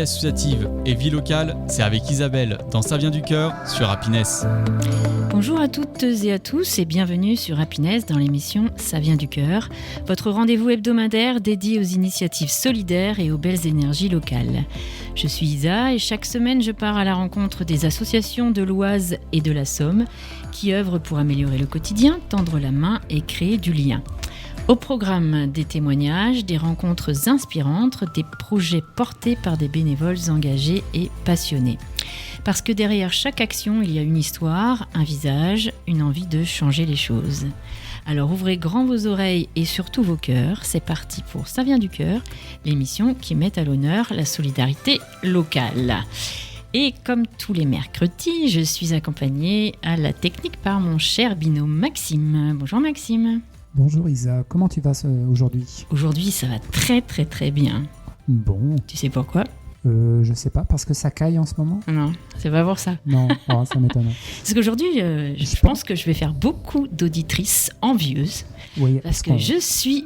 vie associative et vie locale, c'est avec Isabelle dans Ça vient du cœur sur Happiness. Bonjour à toutes et à tous et bienvenue sur Happiness dans l'émission Ça vient du cœur, votre rendez-vous hebdomadaire dédié aux initiatives solidaires et aux belles énergies locales. Je suis Isa et chaque semaine je pars à la rencontre des associations de l'Oise et de la Somme qui œuvrent pour améliorer le quotidien, tendre la main et créer du lien. Au programme, des témoignages, des rencontres inspirantes, des projets portés par des bénévoles engagés et passionnés. Parce que derrière chaque action, il y a une histoire, un visage, une envie de changer les choses. Alors ouvrez grand vos oreilles et surtout vos cœurs. C'est parti pour Ça vient du cœur, l'émission qui met à l'honneur la solidarité locale. Et comme tous les mercredis, je suis accompagnée à la technique par mon cher binôme Maxime. Bonjour Maxime. Bonjour Isa, comment tu vas aujourd'hui ? Aujourd'hui, ça va très très très bien. Bon. Tu sais pourquoi ? Je sais pas, parce que ça caille en ce moment ? Non, c'est pas pour ça. Non, ça m'étonne. Parce qu'aujourd'hui, je pense que je vais faire beaucoup d'auditrices envieuses. Oui, parce que je suis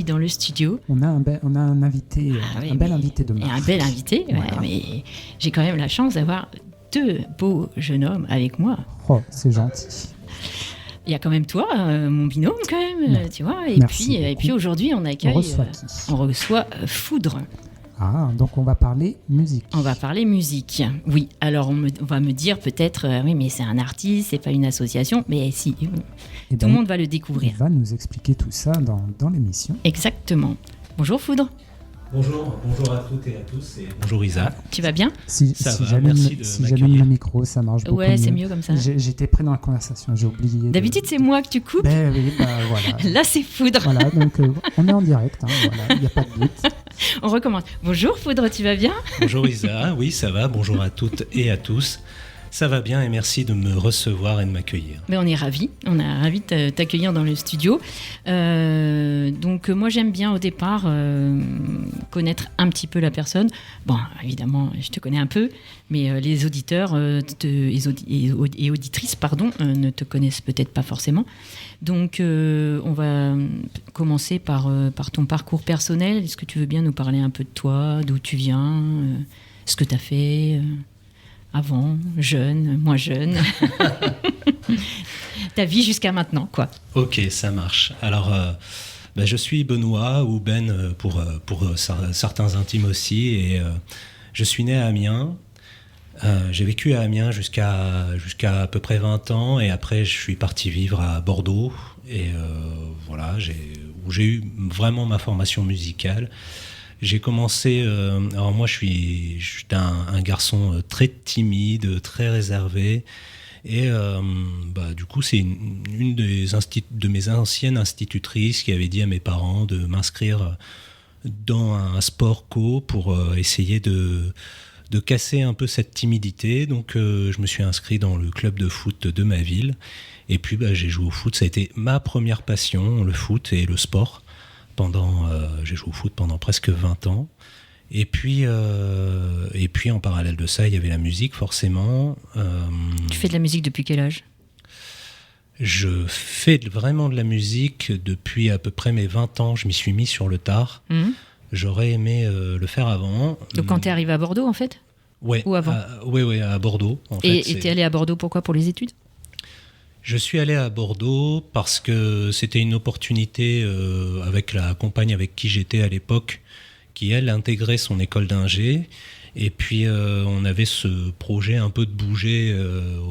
dans le studio. On a un invité, un bel invité de marque. Un bel invité, voilà. Mais j'ai quand même la chance d'avoir deux beaux jeunes hommes avec moi. Oh, c'est gentil. Il y a quand même toi, mon binôme quand même, tu vois. Et puis aujourd'hui, on reçoit Foudre. Ah, donc on va parler musique. On va parler musique, oui. Alors on va me dire peut-être, oui, mais c'est un artiste, c'est pas une association. Mais si, tout le monde va le découvrir. Il va nous expliquer tout ça dans l'émission. Exactement. Bonjour Foudre. Bonjour à toutes et à tous et bonjour Isa. Tu vas bien ? Si j'allume le micro, ça marche beaucoup mieux. Ouais, c'est mieux comme ça. J'étais pris dans la conversation, j'ai oublié. D'habitude, c'est moi que tu coupes. Oui, voilà. Là, c'est Foudre. Voilà, donc on est en direct, voilà, il n'y a pas de doute. On recommence. Bonjour Foudre, tu vas bien ? Bonjour Isa, oui ça va, bonjour à toutes et à tous. Ça va bien et merci de me recevoir et de m'accueillir. Mais on est ravis de t'accueillir dans le studio. Donc moi j'aime bien au départ connaître un petit peu la personne. Bon, évidemment, je te connais un peu, mais les auditeurs et auditrices ne te connaissent peut-être pas forcément. Donc on va commencer par ton parcours personnel. Est-ce que tu veux bien nous parler un peu de toi, d'où tu viens, ce que tu as fait avant, jeune, moins jeune, ta vie jusqu'à maintenant, quoi. Ok, ça marche. Alors, je suis Benoît ou Ben pour certains intimes aussi, et je suis né à Amiens. J'ai vécu à Amiens jusqu'à à peu près 20 ans, et après je suis parti vivre à Bordeaux, et où j'ai eu vraiment ma formation musicale. J'ai commencé, alors moi j'étais un garçon très timide, très réservé, et du coup c'est une de mes anciennes institutrices qui avait dit à mes parents de m'inscrire dans un sport co pour essayer de casser un peu cette timidité. Donc je me suis inscrit dans le club de foot de ma ville, et puis j'ai joué au foot. Ça a été ma première passion, le foot et le sport. J'ai joué au foot pendant presque 20 ans. Et puis en parallèle de ça, il y avait la musique, forcément. Tu fais de la musique depuis quel âge ? Je fais vraiment de la musique depuis à peu près mes 20 ans. Je m'y suis mis sur le tard. J'aurais aimé le faire avant. Donc quand tu es arrivé à Bordeaux, en fait ? Ouais. Ou avant ? Oui, à Bordeaux. Et tu es allé à Bordeaux, pourquoi ? Pour les études ? Je suis allé à Bordeaux parce que c'était une opportunité avec la compagne avec qui j'étais à l'époque, qui elle intégrait son école d'ingé. Et puis on avait ce projet un peu de bouger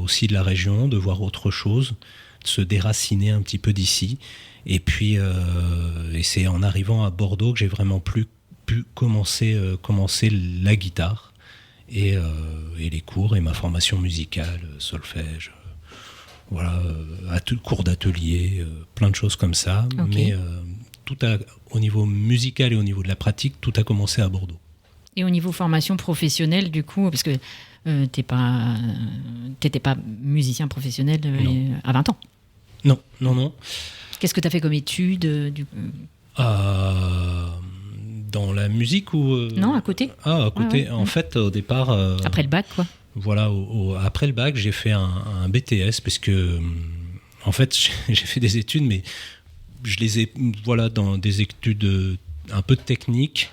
aussi de la région, de voir autre chose, de se déraciner un petit peu d'ici. Et puis et c'est en arrivant à Bordeaux que j'ai vraiment pu commencer la guitare et les cours et ma formation musicale, solfège. Voilà, cours d'atelier, plein de choses comme ça. Okay. Mais au niveau musical et au niveau de la pratique, tout a commencé à Bordeaux. Et au niveau formation professionnelle, du coup, parce que t'étais pas musicien professionnel à 20 ans ? Non. Qu'est-ce que tu as fait comme études Dans la musique ou Non, à côté. À côté. Ouais. En fait, au départ... Après le bac, quoi. Voilà, après le bac, j'ai fait un BTS parce que, en fait, j'ai fait des études, mais je les ai dans des études un peu techniques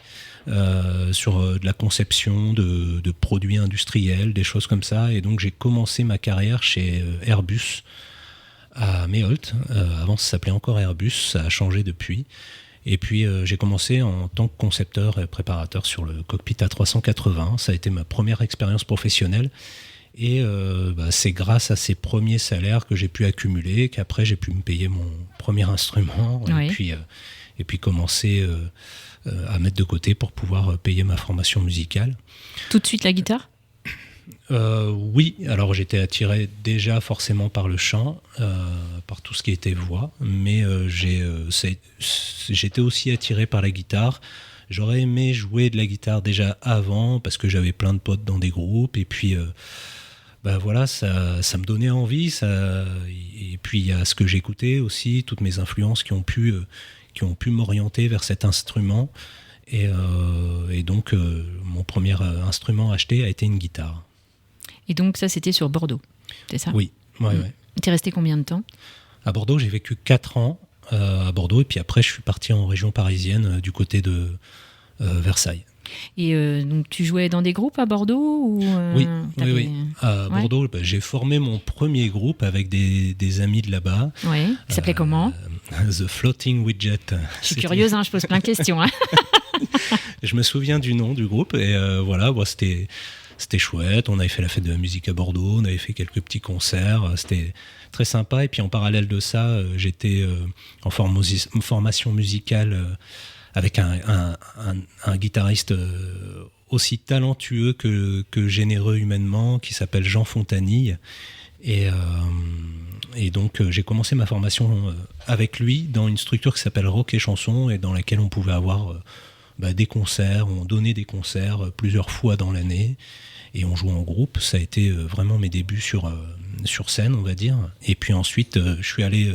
sur de la conception de produits industriels, des choses comme ça. Et donc j'ai commencé ma carrière chez Airbus à Méholt. Avant ça s'appelait encore Airbus, ça a changé depuis. Et puis j'ai commencé en tant que concepteur et préparateur sur le cockpit A380. Ça a été ma première expérience professionnelle. Et c'est grâce à ces premiers salaires que j'ai pu accumuler qu'après j'ai pu me payer mon premier instrument et puis commencer à mettre de côté pour pouvoir payer ma formation musicale. Tout de suite la guitare ? Oui, alors j'étais attiré déjà forcément par le chant, par tout ce qui était voix, mais j'étais aussi attiré par la guitare. J'aurais aimé jouer de la guitare déjà avant parce que j'avais plein de potes dans des groupes et puis voilà, ça me donnait envie. Et puis il y a ce que j'écoutais aussi, toutes mes influences qui ont pu m'orienter vers cet instrument. Et donc mon premier instrument acheté a été une guitare. Et donc ça c'était sur Bordeaux, c'est ça ? Oui. Ouais. T'es resté combien de temps ? À Bordeaux, j'ai vécu 4 ans à Bordeaux et puis après je suis parti en région parisienne du côté de Versailles. Et donc tu jouais dans des groupes à Bordeaux ou Oui. À Bordeaux, j'ai formé mon premier groupe avec des amis de là-bas. Oui. Il s'appelait comment ? The Floating Widget. Je suis curieuse, je pose plein de questions. Je me souviens du nom du groupe et c'était chouette. On avait fait la fête de la musique à Bordeaux, on avait fait quelques petits concerts. C'était très sympa. Et puis en parallèle de ça, j'étais en formation musicale avec un guitariste aussi talentueux que généreux humainement, qui s'appelle Jean Fontanille. Et donc j'ai commencé ma formation avec lui dans une structure qui s'appelle Rock et Chanson et dans laquelle on pouvait avoir des concerts. On donnait des concerts plusieurs fois dans l'année et on jouait en groupe. Ça a été vraiment mes débuts sur scène, on va dire. Et puis ensuite, je suis allé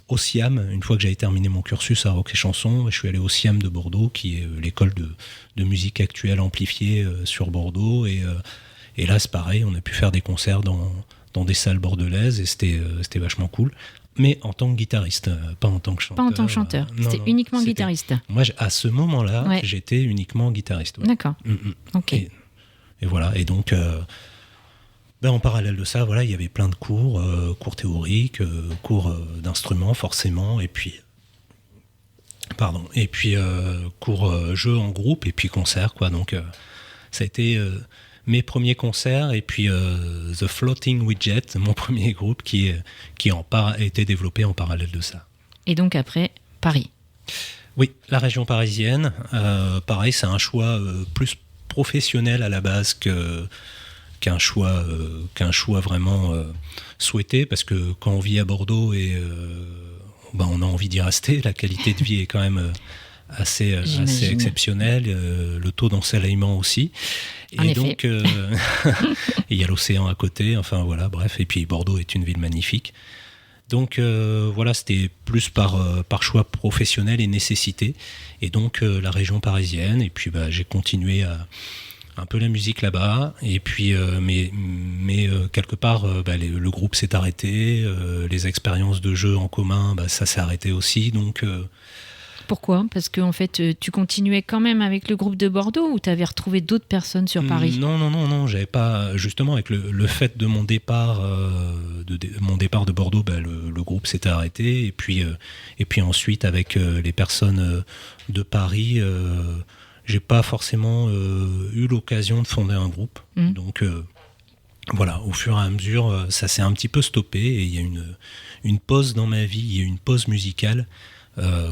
au SIAM, une fois que j'avais terminé mon cursus à Rock et Chanson, je suis allé au SIAM de Bordeaux, qui est l'école de musique actuelle amplifiée sur Bordeaux. Et là, c'est pareil, on a pu faire des concerts dans des salles bordelaises et c'était vachement cool. Mais en tant que guitariste, pas en tant que chanteur. Pas en tant que chanteur, c'était uniquement guitariste. Moi, à ce moment-là, j'étais uniquement guitariste. Ouais. D'accord, ok. Et voilà, et donc... en parallèle de ça, il y avait plein de cours théoriques, cours d'instruments forcément, et puis cours jeux en groupe, et puis concerts, quoi. Donc ça a été mes premiers concerts, et puis The Floating Widget, mon premier groupe qui a été développé en parallèle de ça. Et donc après, Paris. Oui, la région parisienne. Pareil, c'est un choix plus professionnel à la base qu'un choix vraiment souhaité, parce que quand on vit à Bordeaux et on a envie d'y rester, la qualité de vie est quand même assez exceptionnelle, le taux d'ensoleillement aussi, et donc il y a l'océan à côté, enfin voilà, bref, et puis Bordeaux est une ville magnifique. Donc c'était plus par choix professionnel et nécessité, et donc la région parisienne, et puis j'ai continué un peu la musique là-bas, et puis mais quelque part le groupe s'est arrêté, les expériences de jeu en commun ça s'est arrêté aussi, donc Pourquoi ? Parce que en fait tu continuais quand même avec le groupe de Bordeaux, ou tu avais retrouvé d'autres personnes sur Paris ? Non, j'avais pas, justement avec le fait de mon départ de Bordeaux, le groupe s'était arrêté, et puis ensuite avec les personnes de Paris, j'ai pas forcément eu l'occasion de fonder un groupe. Donc voilà, au fur et à mesure, ça s'est un petit peu stoppé, et il y a une pause dans ma vie, il y a une pause musicale.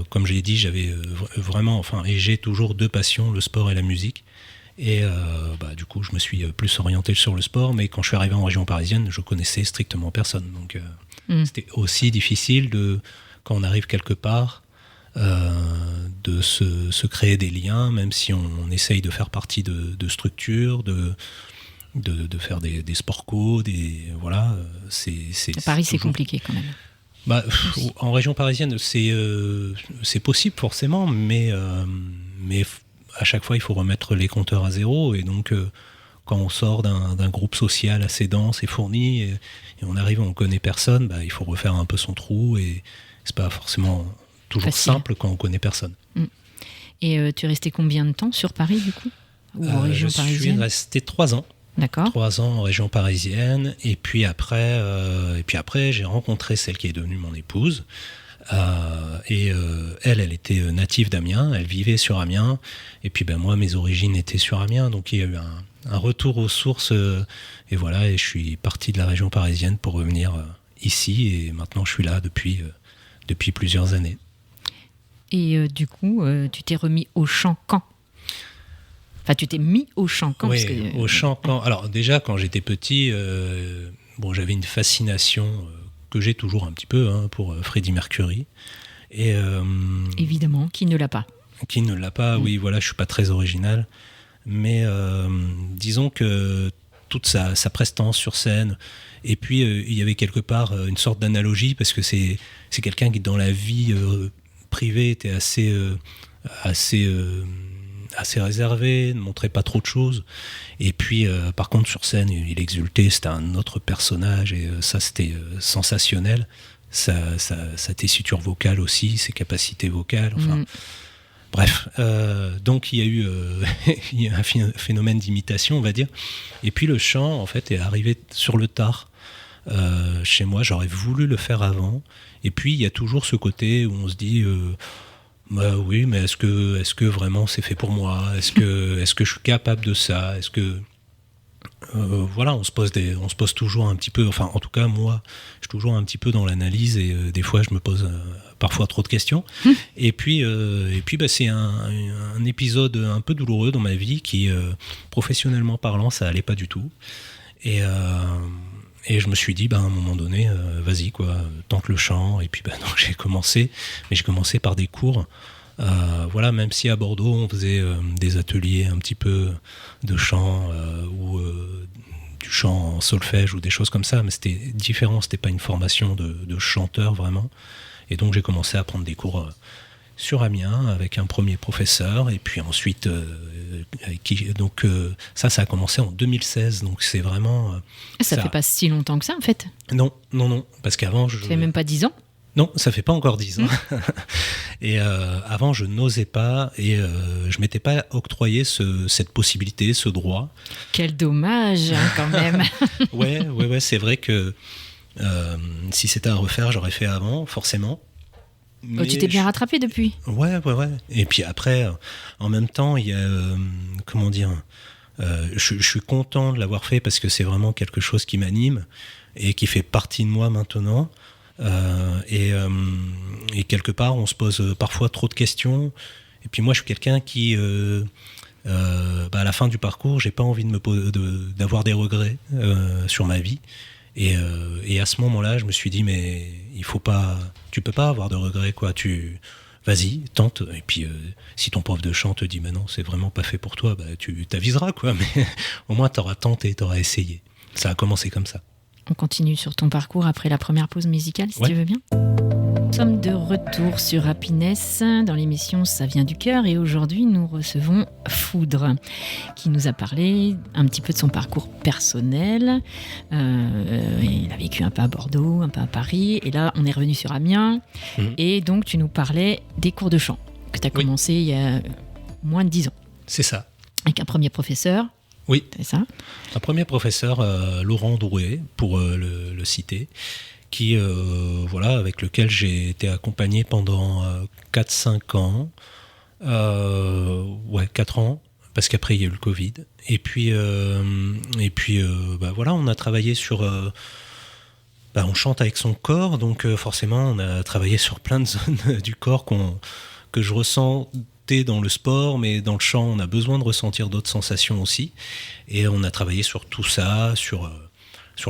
Comme je l'ai dit, j'avais vraiment, et j'ai toujours 2 passions, le sport et la musique. Et du coup, je me suis plus orienté sur le sport, mais quand je suis arrivé en région parisienne, je connaissais strictement personne. Donc c'était aussi difficile quand on arrive quelque part, de se créer des liens, même si on essaye de faire partie de structures, de faire des sport co, voilà. À Paris, c'est compliqué quand même. En région parisienne, c'est possible forcément, mais à chaque fois, il faut remettre les compteurs à zéro, et donc quand on sort d'un groupe social assez dense et fourni, et on arrive, on connaît personne, il faut refaire un peu son trou, et c'est pas forcément toujours simple quand on connaît personne. Et tu es resté combien de temps sur Paris, du coup ? Ou en région parisienne ? Je suis resté 3 ans. D'accord. 3 ans en région parisienne. Et puis après, j'ai rencontré celle qui est devenue mon épouse. Elle était native d'Amiens. Elle vivait sur Amiens. Et puis moi, mes origines étaient sur Amiens. Donc il y a eu un retour aux sources. Et voilà, et je suis parti de la région parisienne pour revenir ici. Et maintenant, je suis là depuis plusieurs années. Et du coup, tu t'es remis au chant quand ? Enfin, tu t'es mis au chant quand ? Oui, parce que... au chant quand. Alors déjà, quand j'étais petit, j'avais une fascination que j'ai toujours un petit peu pour Freddie Mercury. Et, évidemment, qui ne l'a pas ? Qui ne l'a pas, oui, voilà, je suis pas très original. Mais disons que toute sa prestance sur scène, et puis il y avait quelque part une sorte d'analogie, parce que c'est quelqu'un qui, dans la vie privée, était assez réservé, ne montrait pas trop de choses. Et puis, par contre, sur scène, il exultait, c'était un autre personnage, et ça, c'était sensationnel. Sa tessiture vocale aussi, ses capacités vocales, enfin... Bref, donc il y a eu un phénomène d'imitation, on va dire. Et puis le chant, en fait, est arrivé sur le tard chez moi. J'aurais voulu le faire avant. Et puis il y a toujours ce côté où on se dit... oui, mais est-ce que vraiment c'est fait pour moi ? Est-ce que je suis capable de ça ? Est-ce que voilà, on se pose toujours un petit peu. Enfin, en tout cas, moi, je suis toujours un petit peu dans l'analyse et des fois, je me pose parfois trop de questions. Et puis, c'est un épisode un peu douloureux dans ma vie qui, professionnellement parlant, ça allait pas du tout. Et je me suis dit, à un moment donné, vas-y, quoi, tente le chant. Et puis, donc, j'ai commencé par des cours. Voilà, même si à Bordeaux, on faisait des ateliers un petit peu de chant ou du chant en solfège ou des choses comme ça, mais c'était différent, c'était pas une formation de chanteur vraiment. Et donc, j'ai commencé à prendre des cours sur Amiens avec un premier professeur, et puis ensuite, ça a commencé en 2016, donc c'est vraiment... ça fait pas si longtemps que ça, en fait. Non, parce qu'avant... Ça fait même pas 10 ans. Non, ça fait pas encore 10 ans. Et avant, je n'osais pas, et je m'étais pas octroyé cette possibilité, ce droit. Quel dommage, hein, quand même. Ouais, c'est vrai que si c'était à refaire, j'aurais fait avant, forcément. Mais tu t'es bien rattrapé depuis. Ouais. Et puis après, en même temps, il y a... comment dire, je suis content de l'avoir fait parce que c'est vraiment quelque chose qui m'anime et qui fait partie de moi maintenant. Et quelque part, on se pose parfois trop de questions. Et puis moi, je suis quelqu'un qui... à la fin du parcours, j'ai pas envie d'avoir des regrets sur ma vie. Et à ce moment-là, je me suis dit, mais tu peux pas avoir de regrets, quoi. Vas-y, tente. Et puis, si ton prof de chant te dit, mais non, c'est vraiment pas fait pour toi, tu t'aviseras, quoi. Mais au moins, t'auras tenté, t'auras essayé. Ça a commencé comme ça. On continue sur ton parcours après la première pause musicale, si tu veux bien. Nous sommes de retour sur Happiness dans l'émission Ça vient du cœur, et aujourd'hui nous recevons Foudre qui nous a parlé un petit peu de son parcours personnel. Il a vécu un peu à Bordeaux, un peu à Paris, et là on est revenu sur Amiens. Et donc tu nous parlais des cours de chant que tu as commencé il y a moins de 10 ans. C'est ça. Avec un premier professeur. Oui, c'est ça. Un premier professeur, Laurent Drouet, pour le citer, qui, avec lequel j'ai été accompagné pendant 4-5 ans. 4 ans, parce qu'après il y a eu le Covid. Et puis, on a travaillé sur... on chante avec son corps, donc forcément on a travaillé sur plein de zones du corps que je ressens dans le sport, mais dans le chant, on a besoin de ressentir d'autres sensations aussi. Et on a travaillé sur tout ça, sur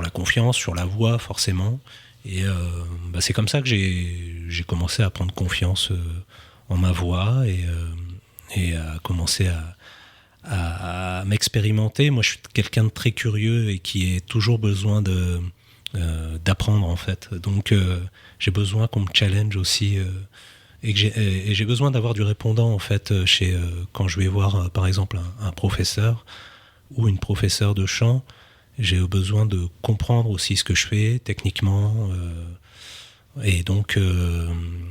la confiance, sur la voix, forcément. Et c'est comme ça que j'ai commencé à prendre confiance en ma voix et à commencer à m'expérimenter. Moi, je suis quelqu'un de très curieux et qui a toujours besoin d'apprendre, en fait. Donc, j'ai besoin qu'on me challenge aussi. Et j'ai besoin d'avoir du répondant, en fait, quand je vais voir, par exemple, un professeur ou une professeure de chant. J'ai besoin de comprendre aussi ce que je fais techniquement. Et donc,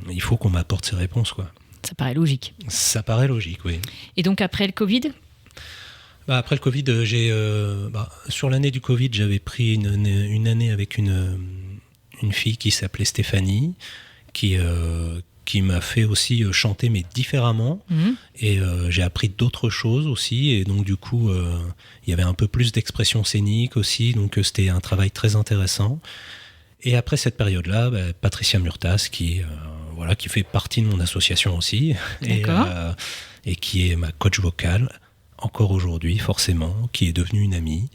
il faut qu'on m'apporte ces réponses, quoi. Ça paraît logique. Ça paraît logique, oui. Et donc après le Covid ? Après le Covid, sur l'année du Covid, j'avais pris une année avec une fille qui s'appelait Stéphanie, qui m'a fait aussi chanter, mais différemment. Et j'ai appris d'autres choses aussi. Et donc, du coup, il y avait un peu plus d'expression scénique aussi. Donc, c'était un travail très intéressant. Et après cette période-là, Patricia Murtas, qui fait partie de mon association aussi. Et qui est ma coach vocale, encore aujourd'hui, forcément, qui est devenue une amie.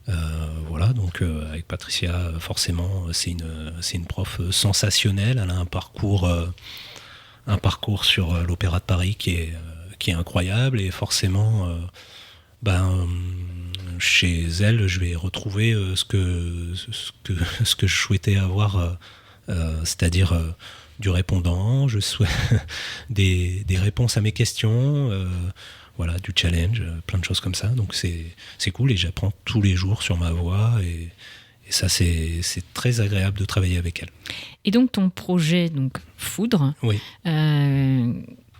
Donc avec Patricia, forcément, c'est une prof sensationnelle. Elle a un parcours sur l'Opéra de Paris qui est incroyable, et forcément, chez elle, je vais retrouver ce que je souhaitais avoir, c'est-à-dire du répondant. Je souhaite des réponses à mes questions. Du challenge, plein de choses comme ça. Donc c'est cool, et j'apprends tous les jours sur ma voix, et ça c'est très agréable de travailler avec elle. Et donc ton projet, donc Foudre, oui.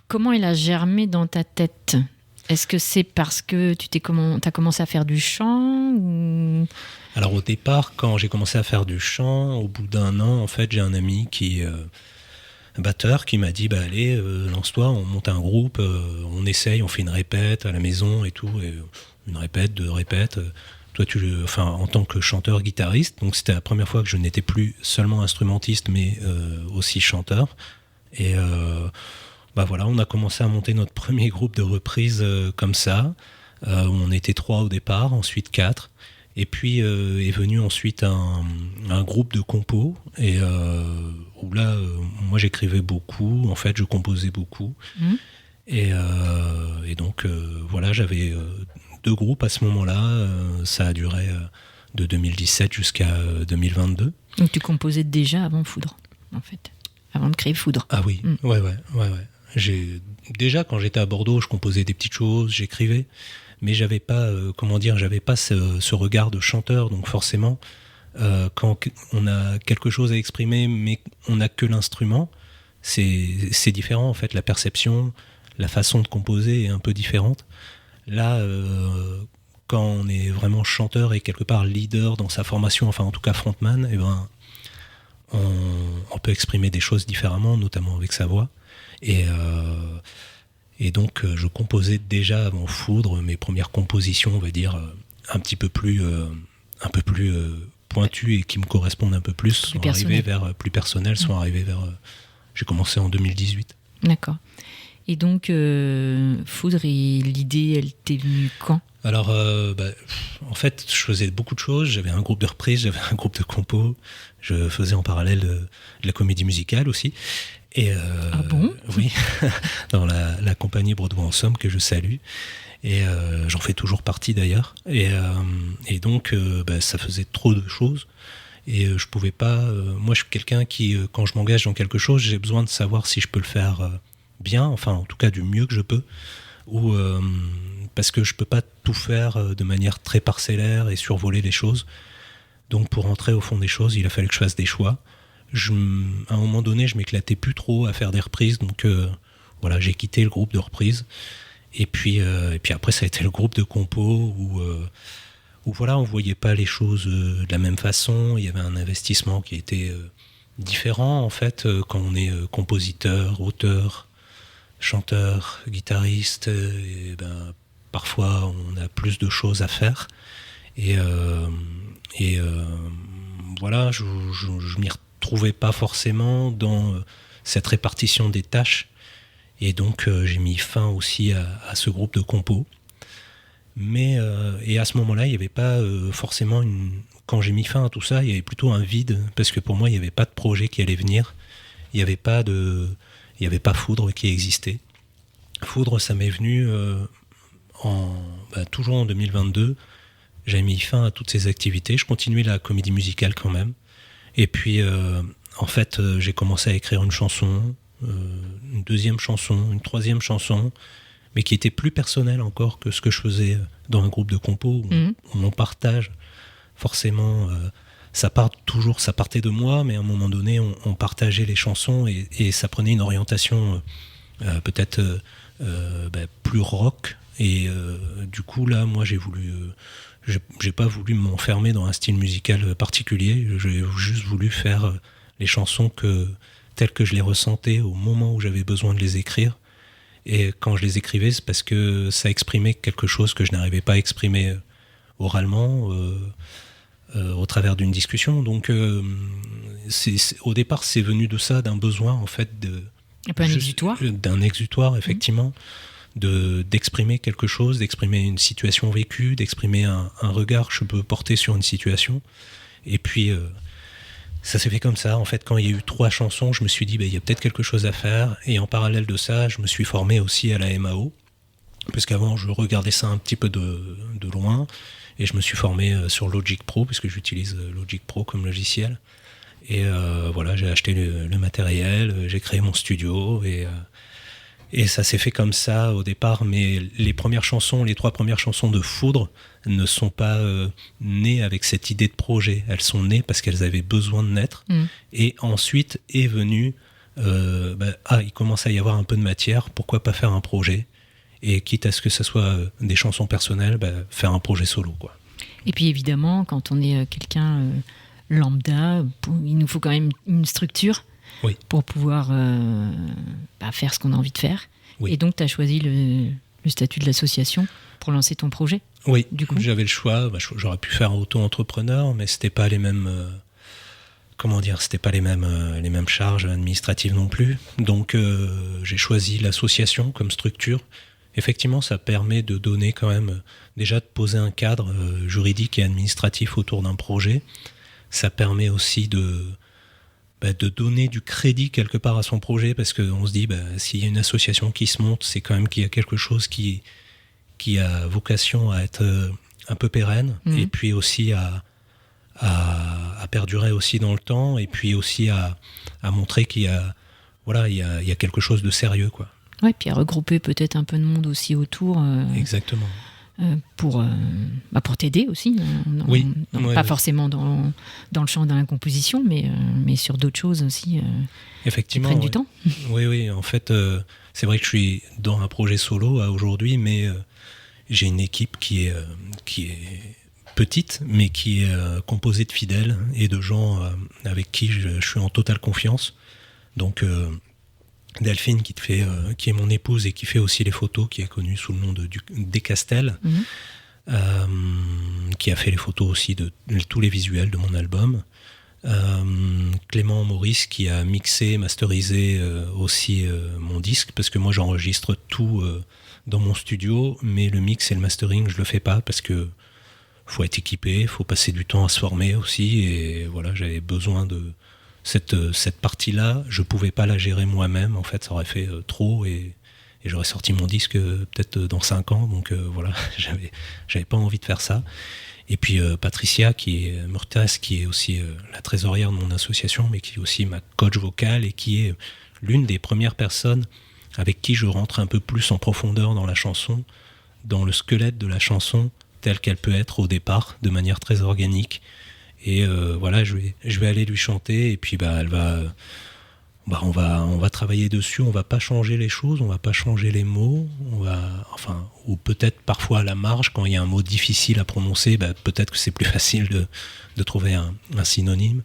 Comment il a germé dans ta tête ? Est-ce que c'est parce que t'as commencé à faire du chant ou... Alors au départ, quand j'ai commencé à faire du chant, au bout d'un an, en fait, j'ai un ami qui batteur qui m'a dit allez, lance-toi, on monte un groupe, on essaye, on fait une répète à la maison et tout, et une répète, 2 répètes. Toi, en tant que chanteur guitariste, donc c'était la première fois que je n'étais plus seulement instrumentiste, mais aussi chanteur. Et on a commencé à monter notre premier groupe de reprises comme ça. On était 3 au départ, ensuite 4. Et puis est venu ensuite un groupe de compos, et où là, moi j'écrivais beaucoup, en fait je composais beaucoup. Et donc j'avais 2 groupes à ce moment-là, ça a duré de 2017 jusqu'à 2022. Donc tu composais déjà avant Foudre, en fait, avant de créer Foudre. Ah oui, ouais. Déjà quand j'étais à Bordeaux, je composais des petites choses, j'écrivais. Mais j'avais pas, ce regard de chanteur. Donc forcément, quand on a quelque chose à exprimer, mais on n'a que l'instrument, c'est différent en fait. La perception, la façon de composer est un peu différente. Là, quand on est vraiment chanteur et quelque part leader dans sa formation, enfin en tout cas frontman, on peut exprimer des choses différemment, notamment avec sa voix. Et donc, je composais déjà avant Foudre mes premières compositions, on va dire, un peu plus pointues et qui me correspondent un peu plus, sont arrivées vers plus personnel, sont arrivées vers... j'ai commencé en 2018. D'accord. Et donc, Foudre, l'idée, elle t'est venue quand ? Alors, en fait, je faisais beaucoup de choses. J'avais un groupe de reprises, j'avais un groupe de compos. Je faisais en parallèle de la comédie musicale aussi. Et, ah bon ? Oui, dans la compagnie Broadway en Somme, que je salue. Et j'en fais toujours partie d'ailleurs. Et donc, ça faisait trop de choses. Et je pouvais pas... moi, je suis quelqu'un qui, quand je m'engage dans quelque chose, j'ai besoin de savoir si je peux le faire bien, enfin, en tout cas, du mieux que je peux. Parce que je peux pas tout faire de manière très parcellaire et survoler les choses. Donc, pour entrer au fond des choses, il a fallu que je fasse des choix. À un moment donné, je m'éclatais plus trop à faire des reprises, donc j'ai quitté le groupe de reprises. Et puis après, ça a été le groupe de compos où on voyait pas les choses de la même façon. Il y avait un investissement qui était différent en fait quand on est compositeur, auteur, chanteur, guitariste. Parfois, on a plus de choses à faire. Je m'y retrouvais pas forcément dans cette répartition des tâches, et donc j'ai mis fin aussi à ce groupe de compos. Mais et à ce moment-là, il n'y avait pas forcément quand j'ai mis fin à tout ça, il y avait plutôt un vide, parce que pour moi, il n'y avait pas de projet qui allait venir. Il n'y avait pas Foudre qui existait. Foudre, ça m'est venu toujours en 2022. J'avais mis fin à toutes ces activités. Je continuais la comédie musicale quand même. Et puis, en fait, j'ai commencé à écrire une chanson, une deuxième chanson, une troisième chanson, mais qui était plus personnelle encore que ce que je faisais dans un groupe de compos où on partage. Forcément, ça partait de moi, mais à un moment donné, on partageait les chansons et ça prenait une orientation peut-être plus rock. Et du coup, là, moi, j'ai pas voulu m'enfermer dans un style musical particulier. J'ai juste voulu faire les chansons telles que je les ressentais au moment où j'avais besoin de les écrire. Et quand je les écrivais, c'est parce que ça exprimait quelque chose que je n'arrivais pas à exprimer oralement au travers d'une discussion. Donc, au départ, c'est venu de ça, d'un besoin, en fait, un peu un exutoire. D'un exutoire, effectivement. D'exprimer quelque chose, d'exprimer une situation vécue, d'exprimer un regard que je peux porter sur une situation. Et puis, ça s'est fait comme ça. En fait, quand il y a eu 3 chansons, je me suis dit, il y a peut-être quelque chose à faire. Et en parallèle de ça, je me suis formé aussi à la MAO. Parce qu'avant, je regardais ça un petit peu de loin. Et je me suis formé sur Logic Pro, puisque j'utilise Logic Pro comme logiciel. Et voilà, j'ai acheté le matériel, j'ai créé mon studio. Et ça s'est fait comme ça au départ, mais les 3 premières chansons de Foudre ne sont pas nées avec cette idée de projet. Elles sont nées parce qu'elles avaient besoin de naître. Et ensuite est venu, il commence à y avoir un peu de matière, pourquoi pas faire un projet ? Et quitte à ce que ce soit des chansons personnelles, faire un projet solo, quoi. Et puis évidemment, quand on est quelqu'un lambda, il nous faut quand même une structure. Oui. Pour pouvoir faire ce qu'on a envie de faire. Oui. Et donc, tu as choisi le statut de l'association pour lancer ton projet. Oui, du coup, j'avais le choix. J'aurais pu faire auto-entrepreneur, mais c'était pas les mêmes... c'était pas les mêmes charges administratives non plus. Donc, j'ai choisi l'association comme structure. Effectivement, ça permet de donner quand même... déjà de poser un cadre juridique et administratif autour d'un projet. Ça permet aussi de donner du crédit quelque part à son projet, parce qu'on se dit, s'il y a une association qui se monte, c'est quand même qu'il y a quelque chose qui a vocation à être un peu pérenne, et puis aussi à perdurer aussi dans le temps, et puis aussi à montrer qu'il y a, il y a quelque chose de sérieux, quoi. Ouais, puis à regrouper peut-être un peu de monde aussi autour. Exactement. Pour t'aider aussi, pas forcément dans le champ de la composition, mais sur d'autres choses aussi. Effectivement, qui prennent du temps. Oui, en fait, c'est vrai que je suis dans un projet solo aujourd'hui, mais j'ai une équipe qui est petite, mais qui est composée de fidèles et de gens avec qui je suis en totale confiance. Donc, Delphine, qui est mon épouse et qui fait aussi les photos, qui est connue sous le nom de Descastel, qui a fait les photos aussi de tous les visuels de mon album. Clément Maurice, qui a mixé, masterisé aussi mon disque, parce que moi j'enregistre tout dans mon studio, mais le mix et le mastering je le fais pas, parce que faut être équipé, faut passer du temps à se former aussi, et voilà, j'avais besoin de cette partie-là, je pouvais pas la gérer moi-même, en fait ça aurait fait trop, et j'aurais sorti mon disque peut-être dans 5 ans, donc voilà, j'avais pas envie de faire ça. Et puis Patricia Murtas, qui est aussi la trésorière de mon association, mais qui est aussi ma coach vocale, et qui est l'une des premières personnes avec qui je rentre un peu plus en profondeur dans la chanson, dans le squelette de la chanson, telle qu'elle peut être au départ, de manière très organique. Et voilà, je vais aller lui chanter, et puis elle va... on va travailler dessus, on va pas changer les choses, on va pas changer les mots, ou peut-être parfois à la marge, quand il y a un mot difficile à prononcer, peut-être que c'est plus facile de trouver un synonyme.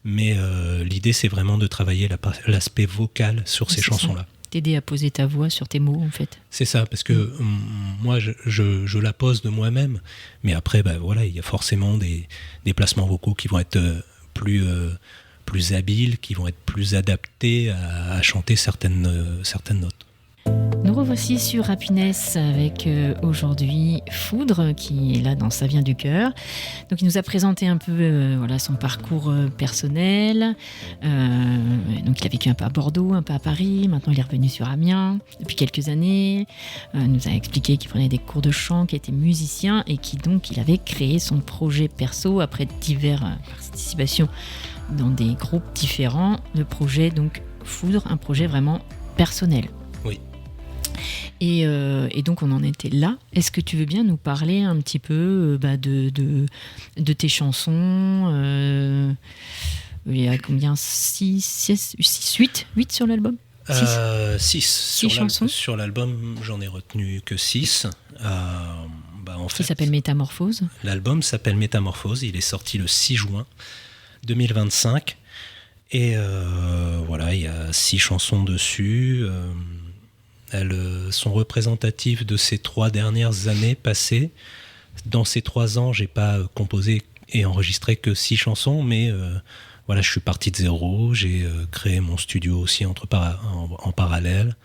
Mais l'idée, c'est vraiment de travailler l'aspect vocal sur ces chansons-là. T'aider à poser ta voix sur tes mots, en fait. C'est ça, parce que moi, je la pose de moi-même, mais après, il y a forcément des placements vocaux qui vont être plus habiles, qui vont être plus adaptés à chanter certaines notes. Nous revoici sur Happiness avec aujourd'hui Foudre, qui est là dans Ça vient du cœur. Donc il nous a présenté un peu son parcours personnel. Donc il a vécu un peu à Bordeaux, un peu à Paris. Maintenant il est revenu sur Amiens depuis quelques années. Il nous a expliqué qu'il prenait des cours de chant, qu'il était musicien et il avait créé son projet perso après diverses participations dans des groupes différents. Le projet donc Foudre, un projet vraiment personnel. Oui. Et donc on en était là. Est-ce que tu veux bien nous parler un petit peu de tes chansons? Il y a combien? 8 sur l'album? 6 chansons. Sur l'album, j'en ai retenu que 6. En fait, qui s'appelle Métamorphose. L'album s'appelle Métamorphose. Il est sorti le 6 juin 2025. Et voilà, il y a 6 chansons dessus. Elles sont représentatives de ces 3 dernières années passées. Dans ces 3 ans, j'ai pas composé et enregistré que 6 chansons, mais voilà, je suis parti de zéro. J'ai créé mon studio aussi en parallèle,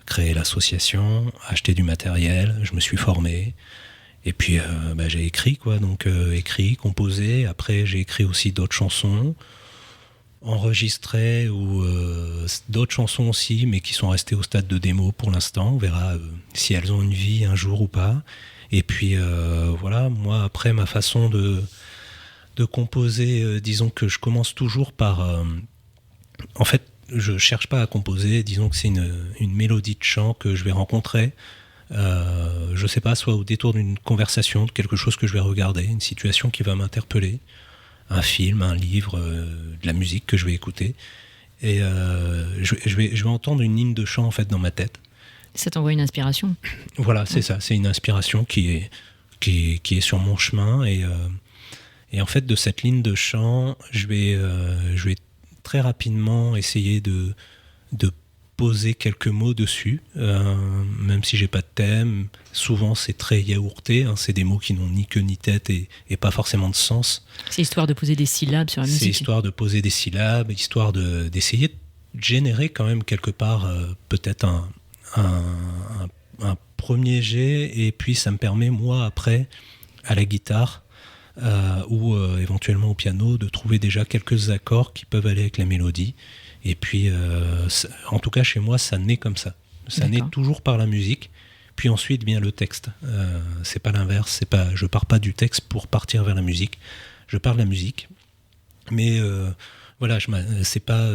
créé l'association, acheté du matériel, je me suis formé. Et puis j'ai écrit, quoi. Donc écrit, composé. Après, j'ai écrit aussi d'autres chansons, enregistré ou d'autres chansons aussi, mais qui sont restées au stade de démo pour l'instant. On verra si elles ont une vie un jour ou pas. Et puis voilà, moi après ma façon de composer, disons que je commence toujours par... en fait, je cherche pas à composer, disons que c'est une mélodie de chant que je vais rencontrer, je sais pas, soit au détour d'une conversation, de quelque chose que je vais regarder, une situation qui va m'interpeller, un film, un livre, de la musique que je vais écouter. Et je vais entendre une ligne de chant en fait dans ma tête. Ça t'envoie une inspiration. Voilà, c'est ça, c'est une inspiration qui est sur mon chemin. Et en fait, de cette ligne de chant, je vais très rapidement essayer de poser quelques mots dessus, même si j'ai pas de thème. Souvent, c'est très yaourté, hein, c'est des mots qui n'ont ni queue ni tête et pas forcément de sens. C'est histoire de poser des syllabes sur la musique. C'est histoire de poser des syllabes, histoire d'essayer de générer quand même quelque part peut-être un premier jet, et puis ça me permet, moi, après, à la guitare, ou éventuellement au piano, de trouver déjà quelques accords qui peuvent aller avec la mélodie. Et puis, en tout cas, chez moi, ça naît comme ça. Ça naît toujours par la musique, puis ensuite vient le texte. C'est pas l'inverse, je pars pas du texte pour partir vers la musique. Je pars de la musique, mais voilà, c'est pas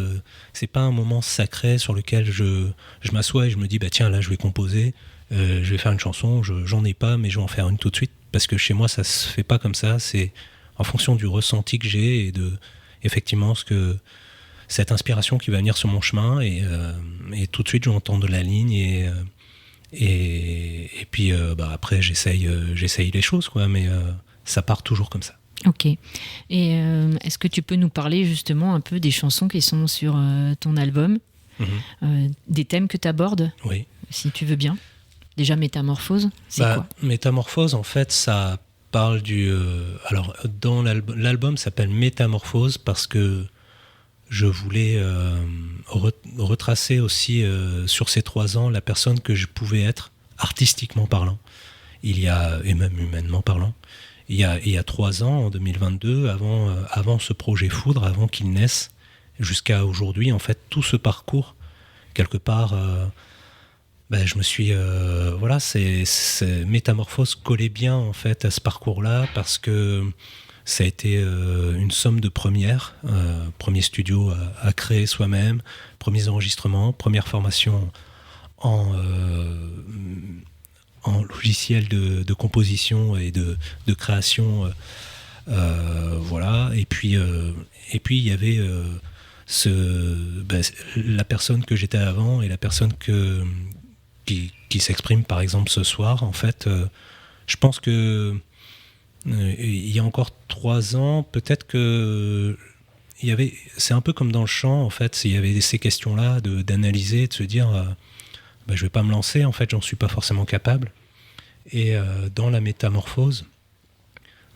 un moment sacré sur lequel je m'assois et je me dis, bah tiens, là, je vais composer, je vais faire une chanson, j'en ai pas, mais je vais en faire une tout de suite. Parce que chez moi, ça se fait pas comme ça. C'est en fonction du ressenti que j'ai et de, effectivement, cette inspiration qui va venir sur mon chemin. Et tout de suite, je vais entendre la ligne. Et puis, après, j'essaye les choses, quoi. Mais ça part toujours comme ça. Ok. Et est-ce que tu peux nous parler justement un peu des chansons qui sont sur ton album, des thèmes que tu abordes, oui, si tu veux bien? Déjà, Métamorphose, c'est quoi? Métamorphose, en fait, ça parle alors, dans l'album s'appelle Métamorphose parce que je voulais retracer aussi sur ces 3 ans la personne que je pouvais être, artistiquement parlant, et même humainement parlant. Il y a 3 ans, en 2022, avant ce projet Foudre, avant qu'il naisse, jusqu'à aujourd'hui, en fait, tout ce parcours, quelque part... je me suis... voilà, Métamorphose collait bien en fait à ce parcours-là parce que ça a été une somme de premières. Premier studio à créer soi-même, premiers enregistrements, première formation en logiciel de composition et de création. Voilà, et puis il y avait... la personne que j'étais avant et la personne qui s'exprime par exemple ce soir, en fait, je pense que il y a encore 3 ans, peut-être que c'est un peu comme dans le chant, en fait, il y avait ces questions-là d'analyser, de se dire, je vais pas me lancer, en fait, j'en suis pas forcément capable. Et dans la métamorphose,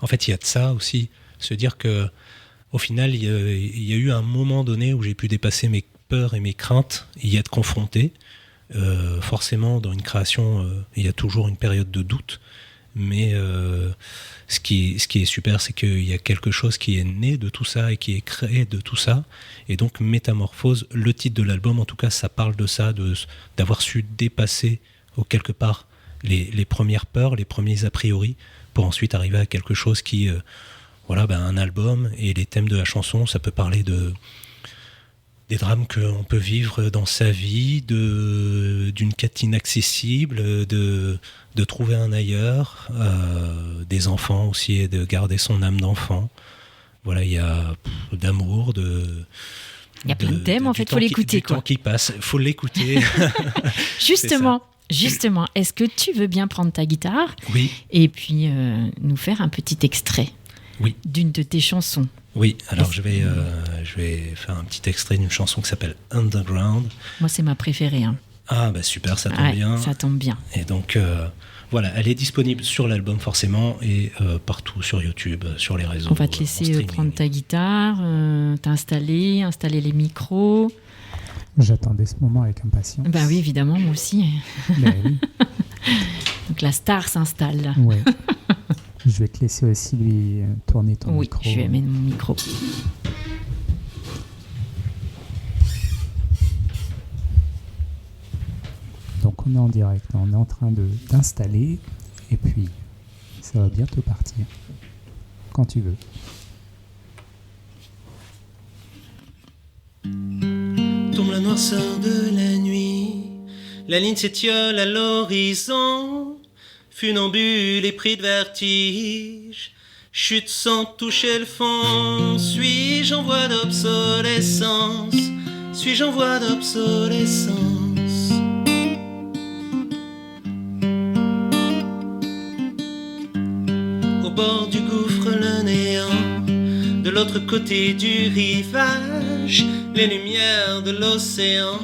en fait, il y a de ça aussi, se dire que au final, il y a eu un moment donné où j'ai pu dépasser mes peurs et mes craintes, y être confronté. Forcément, dans une création, il y a toujours une période de doute, mais ce qui est super, c'est qu'il y a quelque chose qui est né de tout ça et qui est créé de tout ça. Et donc, Métamorphose, le titre de l'album, en tout cas, ça parle de ça, d'avoir su dépasser, quelque part, les premières peurs, les premiers a priori, pour ensuite arriver à quelque chose qui... un album, et les thèmes de la chanson, ça peut parler des drames qu'on peut vivre dans sa vie, d'une quête inaccessible, de trouver un ailleurs, des enfants aussi, et de garder son âme d'enfant. Voilà, il y a d'amour, Il y a plein de thèmes, en fait, il faut l'écouter. Du temps qui passe, il faut l'écouter. Justement, est-ce que tu veux bien prendre ta guitare et puis nous faire un petit extrait d'une de tes chansons? Oui, alors je vais faire un petit extrait d'une chanson qui s'appelle Underground. Moi, c'est ma préférée. Hein. Ah, bah super, ça tombe bien. Ça tombe bien. Et donc, voilà, elle est disponible sur l'album forcément et partout sur YouTube, sur les réseaux. On va te laisser prendre ta guitare, installer les micros. J'attendais ce moment avec impatience. Bah oui, évidemment, moi aussi. Oui. Donc la star s'installe. Ouais. Je vais te laisser aussi lui tourner ton micro. Oui, je vais mettre mon micro. Donc on est en direct, on est en train d'installer et puis ça va bientôt partir. Quand tu veux. Tombe la noirceur de la nuit, la ligne s'étiole à l'horizon. Funambule et pris de vertige, chute sans toucher le fond. Suis-je en voie d'obsolescence? Suis-je en voie d'obsolescence? Au bord du gouffre le néant, de l'autre côté du rivage, les lumières de l'océan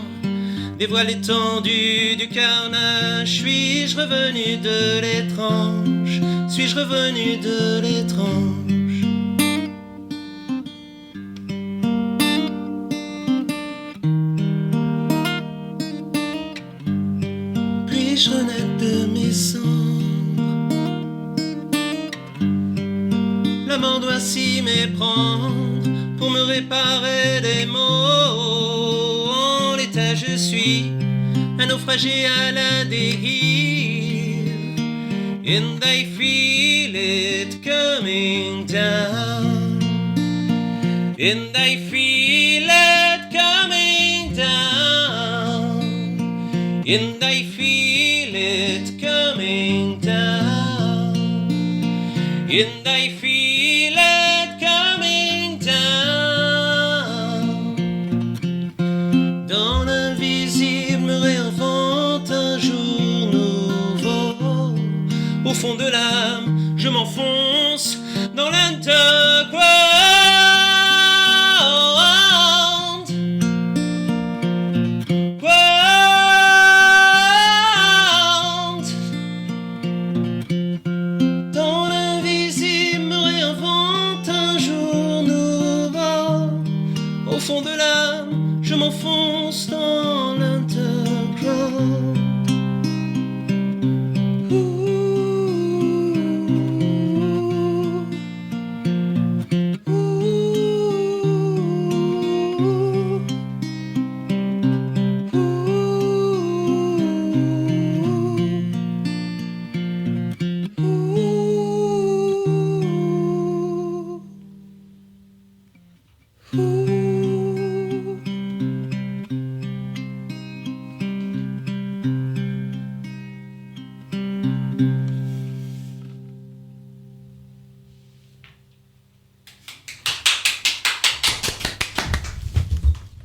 dévoile l'étendue du carnage. Suis-je revenu de l'étrange? Suis-je revenu de l'étrange? Puis-je renaître de mes cendres? La mort doit s'y méprendre pour me réparer des maux. Je suis un naufragé à la dérive, and I feel it coming down, and I feel it coming down, and I feel it coming down, and I feel it coming down. Au fond de l'âme, je m'enfonce dans l'underground. Dans l'invisible me réinvente un jour nouveau. Au fond de l'âme, je m'enfonce dans l'underground.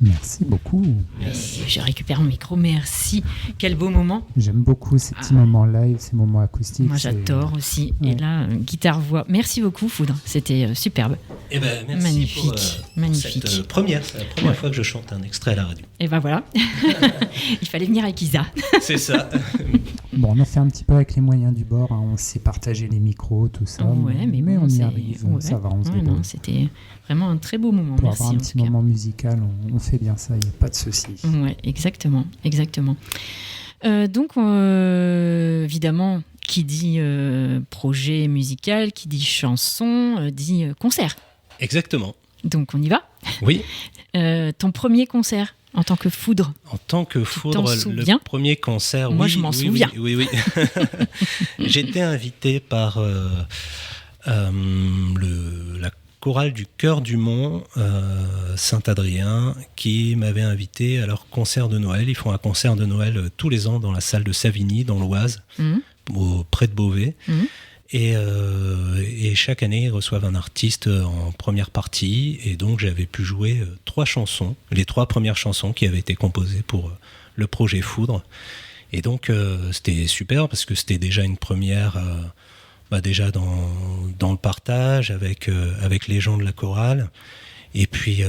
Merci beaucoup. Je récupère mon micro, merci. Quel beau moment. J'aime beaucoup ces petits moments live, ces moments acoustiques. Moi j'adore aussi. Ouais. Et là, guitare-voix. Merci beaucoup Foudre, c'était superbe. Eh ben, merci magnifique. Magnifique. Cette première, c'est la première fois que je chante un extrait à la radio. Et ben voilà, il fallait venir avec Isa. C'est ça. Bon, on a fait un petit peu avec les moyens du bord, hein. On s'est partagé les micros, tout ça. Ouais, mais bon, on y c'est... arrive, ouais. Ça va, on se débrouille. Non, c'était vraiment un très beau moment. Pour merci, avoir un petit moment musical, on fait bien ça, il n'y a pas de souci. Ouais, exactement. Donc, évidemment, qui dit projet musical, qui dit chanson, dit concert. Exactement. Donc, on y va ? Oui. Ton premier concert en tant que Foudre. En tant que Foudre, le premier concert. Moi, je m'en souviens. Oui. J'ai été invité par la chorale du Chœur du Mont Saint-Adrien qui m'avait invité à leur concert de Noël. Ils font un concert de Noël tous les ans dans la salle de Savigny, dans l'Oise, près de Beauvais. Et chaque année, ils reçoivent un artiste en première partie. Et donc, j'avais pu jouer 3 chansons, les 3 premières chansons qui avaient été composées pour le projet Foudre. Et donc, c'était super parce que c'était déjà une première, déjà dans le partage avec les gens de la chorale. Et puis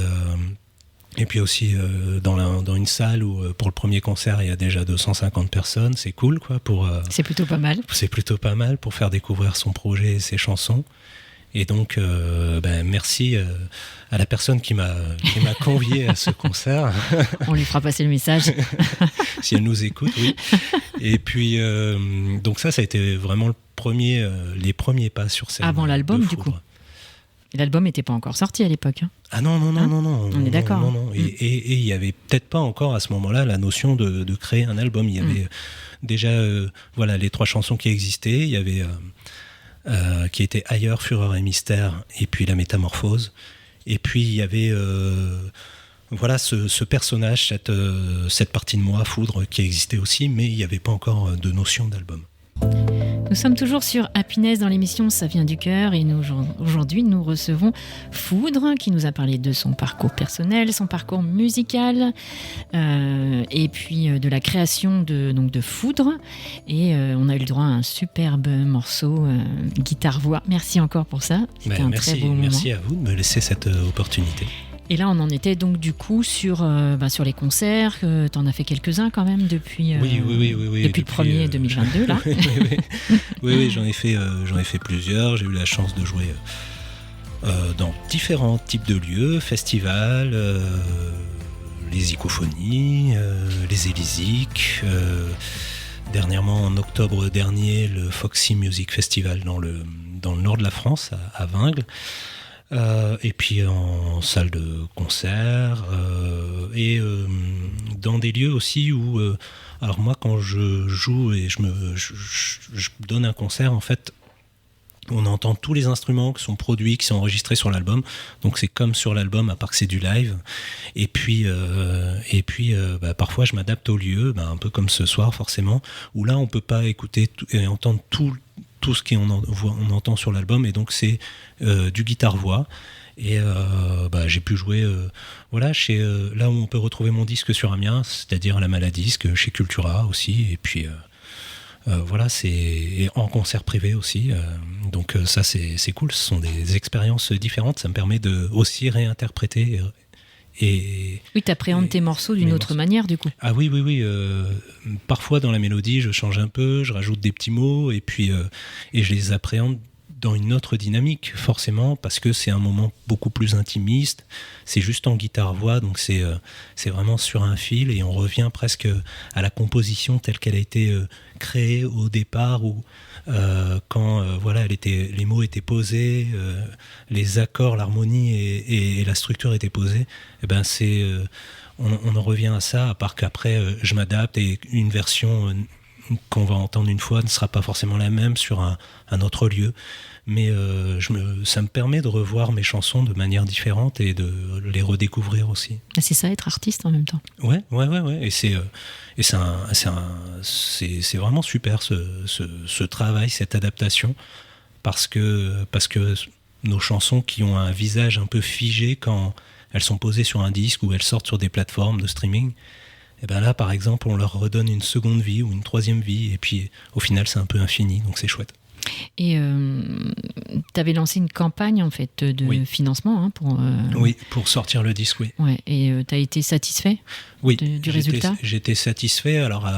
aussi dans une salle où pour le premier concert il y a déjà 250 personnes, c'est cool quoi c'est plutôt pas mal. C'est plutôt pas mal pour faire découvrir son projet et ses chansons. Et donc merci à la personne qui m'a convié à ce concert. On lui fera passer le message. Si elle nous écoute, oui. Et puis donc ça a été vraiment les premiers pas sur scène. Avant l'album du coup. Et l'album n'était pas encore sorti à l'époque. Ah non. On est d'accord. Non. Et il n'y avait peut-être pas encore à ce moment-là la notion de créer un album. Il y avait déjà les 3 chansons qui existaient. Il y avait qui étaient Ailleurs, Fureur et Mystère, et puis La Métamorphose. Et puis il y avait ce personnage, cette partie de moi, Foudre, qui existait aussi, mais il n'y avait pas encore de notion d'album. Nous sommes toujours sur Happiness dans l'émission Ça vient du cœur et aujourd'hui nous recevons Foudre qui nous a parlé de son parcours personnel, son parcours musical et puis de la création de Foudre et on a eu le droit à un superbe morceau guitare-voix. Merci encore pour ça, c'était un très beau moment. Merci à vous de me laisser cette opportunité. Et là, on en était donc du coup sur les concerts. Tu en as fait quelques-uns quand même depuis, oui, depuis le 1er 2022 là. oui, j'en ai fait plusieurs. J'ai eu la chance de jouer dans différents types de lieux, festivals, les Icophonies, les Élysiques. Dernièrement, en octobre dernier, le Foxy Music Festival dans le nord de la France, à Vingles. Et puis en salle de concert et dans des lieux aussi où alors moi quand je joue et je donne un concert, en fait on entend tous les instruments qui sont produits, qui sont enregistrés sur l'album, donc c'est comme sur l'album à part que c'est du live. Et puis parfois je m'adapte au lieu, un peu comme ce soir forcément, où là on peut pas écouter et entendre tout ce qu'on entend sur l'album, et donc c'est du guitare-voix. Et j'ai pu jouer là où on peut retrouver mon disque sur Amiens, c'est-à-dire à la Maladisque, chez Cultura aussi, et puis c'est en concert privé aussi. Donc ça c'est cool, ce sont des expériences différentes, ça me permet de aussi réinterpréter. Oui, t'appréhendes tes morceaux d'une autre manière du coup. Ah oui. Parfois dans la mélodie, je change un peu, je rajoute des petits mots et puis je les appréhende dans une autre dynamique forcément parce que c'est un moment beaucoup plus intimiste. C'est juste en guitare-voix, donc c'est vraiment sur un fil et on revient presque à la composition telle qu'elle a été créée au départ où quand les mots étaient posés, les accords, l'harmonie et la structure étaient posés. Et on en revient à ça, à part qu'après je m'adapte et une version qu'on va entendre une fois ne sera pas forcément la même sur un autre lieu. Mais ça me permet de revoir mes chansons de manière différente et de les redécouvrir aussi. C'est ça, être artiste en même temps. Ouais. Et c'est vraiment super ce travail, cette adaptation, parce que nos chansons qui ont un visage un peu figé quand elles sont posées sur un disque ou elles sortent sur des plateformes de streaming, et là par exemple on leur redonne une seconde vie ou une troisième vie et puis au final c'est un peu infini, donc c'est chouette. Et tu avais lancé une campagne en fait de financement pour sortir le disque, oui. Ouais, et tu as été satisfait du résultat ? J'étais satisfait, alors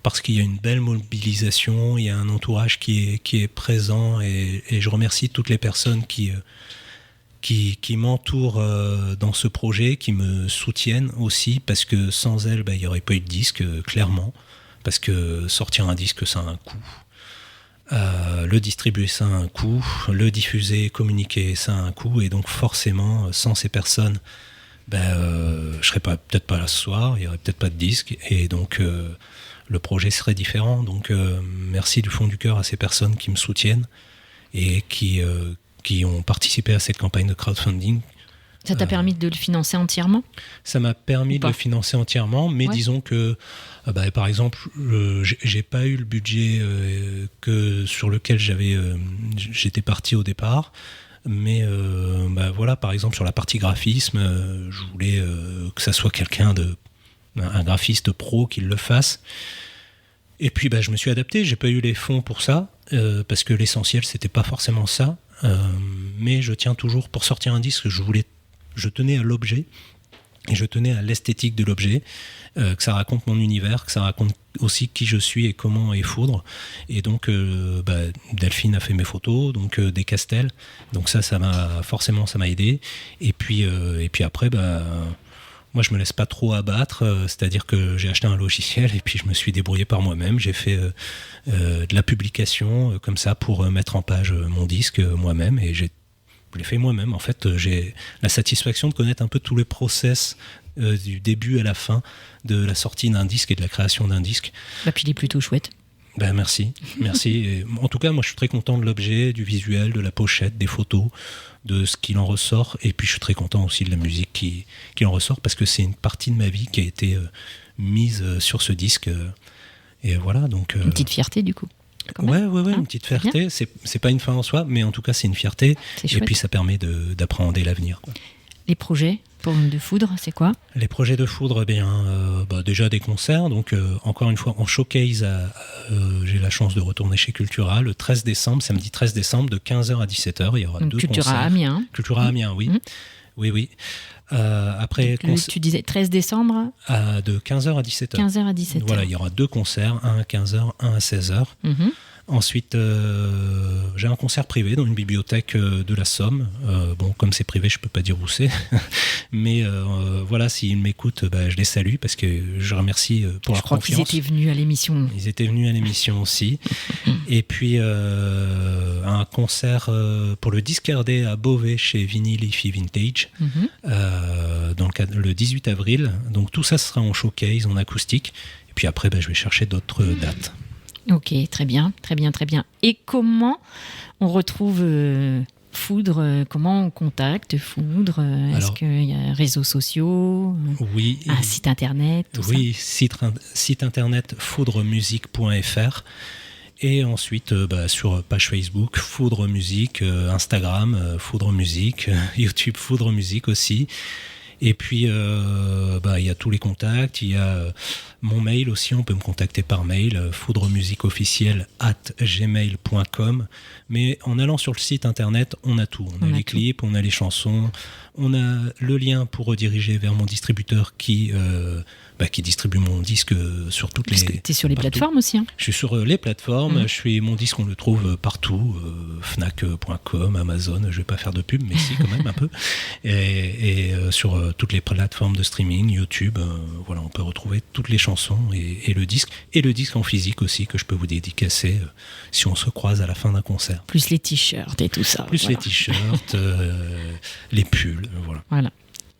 parce qu'il y a une belle mobilisation, il y a un entourage qui est présent et je remercie toutes les personnes qui m'entourent dans ce projet, qui me soutiennent aussi, parce que sans elles, il n'y aurait pas eu de disque, clairement, parce que sortir un disque, ça a un coût. Le distribuer, ça a un coût. Le diffuser, communiquer, ça a un coût. Et donc forcément, sans ces personnes, je serais peut-être pas là ce soir, il n'y aurait peut-être pas de disque. Et donc le projet serait différent. Donc merci du fond du cœur à ces personnes qui me soutiennent et qui ont participé à cette campagne de crowdfunding Ça t'a permis de le financer entièrement ? Ça m'a permis de le financer entièrement, mais disons que, par exemple, j'ai pas eu le budget sur lequel j'étais parti au départ. Mais voilà, par exemple, sur la partie graphisme, je voulais que ça soit un graphiste pro qui le fasse. Et puis je me suis adapté, j'ai pas eu les fonds pour ça, parce que l'essentiel c'était pas forcément ça, mais je tiens toujours, pour sortir un disque, je tenais à l'objet, et je tenais à l'esthétique de l'objet, que ça raconte mon univers, que ça raconte aussi qui je suis et comment est Foudre. Et donc Delphine a fait mes photos, donc des castels, donc ça m'a aidé. Et puis après moi, je me laisse pas trop abattre, c'est-à-dire que j'ai acheté un logiciel et puis je me suis débrouillé par moi-même. J'ai fait de la publication comme ça pour mettre en page mon disque moi-même, et je l'ai fait moi-même. En fait, j'ai la satisfaction de connaître un peu tous les process du début à la fin de la sortie d'un disque et de la création d'un disque. Puis il est plutôt chouette. Merci. Et, en tout cas, moi, je suis très content de l'objet, du visuel, de la pochette, des photos, de ce qu'il en ressort. Et puis, je suis très content aussi de la musique qui en ressort, parce que c'est une partie de ma vie qui a été mise sur ce disque. Et voilà, donc... Une petite fierté, du coup. Ouais, une petite fierté. C'est pas une fin en soi, mais en tout cas, c'est une fierté. Et puis, ça permet d'appréhender l'avenir, quoi. Les projets de Foudre, c'est quoi ? Les projets de Foudre, déjà des concerts. Donc, encore une fois, en showcase, j'ai la chance de retourner chez Cultura le 13 décembre, samedi 13 décembre, de 15h à 17h. Il y aura deux concerts. Cultura à Amiens. Cultura à Amiens, oui. Oui. Après, tu disais 13 décembre de 15h à 17h. 15h à 17h. Voilà, il y aura deux concerts, un à 15h, un à 16h. Ensuite, j'ai un concert privé dans une bibliothèque de la Somme. Comme c'est privé, je peux pas dire où c'est. Mais voilà, s'ils m'écoutent, je les salue, parce que je remercie pour leur confiance. Je crois qu'ils étaient venus à l'émission. Ils étaient venus à l'émission aussi. Et puis, un concert pour le disque RD à Beauvais chez Vinyl Hi-Fi Vintage, le 18 avril. Donc tout ça sera en showcase, en acoustique. Et puis après, je vais chercher d'autres dates. Ok, très bien. Et comment on retrouve Foudre ? Comment on contacte Foudre ? Est-ce qu'il y a réseaux sociaux ? Oui. Un site internet ? Oui, site internet foudremusique.fr. Et ensuite, sur page Facebook, Foudre Musique, Instagram, Foudre Musique, YouTube Foudre Musique aussi. Et puis, il y a tous les contacts, il y a mon mail aussi, on peut me contacter par mail, foudremusiqueofficiel@gmail.com. Mais en allant sur le site internet, on a tout. On a les clips, on a les chansons, on a le lien pour rediriger vers mon distributeur qui distribue mon disque sur toutes les... Parce que tu es sur les plateformes aussi. Je suis sur les plateformes, mon disque on le trouve partout, fnac.com, Amazon, je vais pas faire de pub, mais si quand même un peu. Et sur toutes les plateformes de streaming, YouTube, on peut retrouver toutes les chansons et le disque. Et le disque en physique aussi, que je peux vous dédicacer si on se croise à la fin d'un concert. Plus les t-shirts et tout ça. Les t-shirts, les pulls, voilà.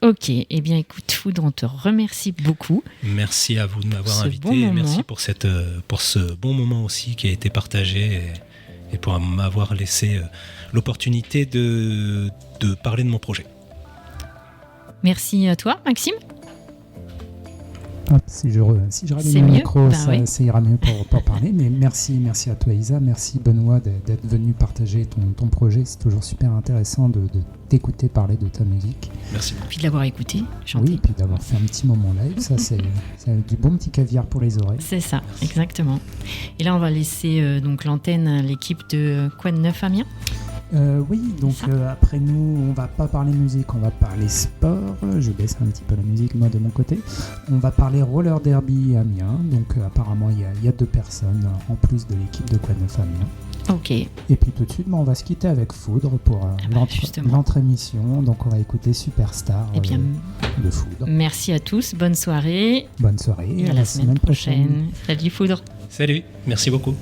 Ok, écoute Foudre, on te remercie beaucoup. Merci à vous de m'avoir invité, et merci pour ce bon moment aussi qui a été partagé et pour m'avoir laissé l'opportunité de parler de mon projet. Merci à toi, Maxime. Si je rallume le micro, ça ira mieux pour parler. Mais merci à toi Isa, merci Benoît d'être venu partager ton projet. C'est toujours super intéressant de t'écouter parler de ta musique. Merci. Puis de l'avoir écouté, chanter. Oui, puis d'avoir fait un petit moment live, ça c'est du bon petit caviar pour les oreilles. C'est ça, exactement. Et là on va laisser donc l'antenne à l'équipe de Quoi de Neuf Amiens. Oui, donc après nous, on va pas parler musique, on va parler sport. Je baisse un petit peu la musique, moi, de mon côté. On va parler roller derby Amiens. Donc apparemment, il y a 2 personnes en plus de l'équipe de Quoi de Neuf Amiens. Ok. Et puis tout de suite, on va se quitter avec Foudre pour l'entre émission. Donc on va écouter Superstar de Foudre. Merci à tous, bonne soirée. Bonne soirée et à la semaine prochaine. Salut Foudre. Salut, merci beaucoup.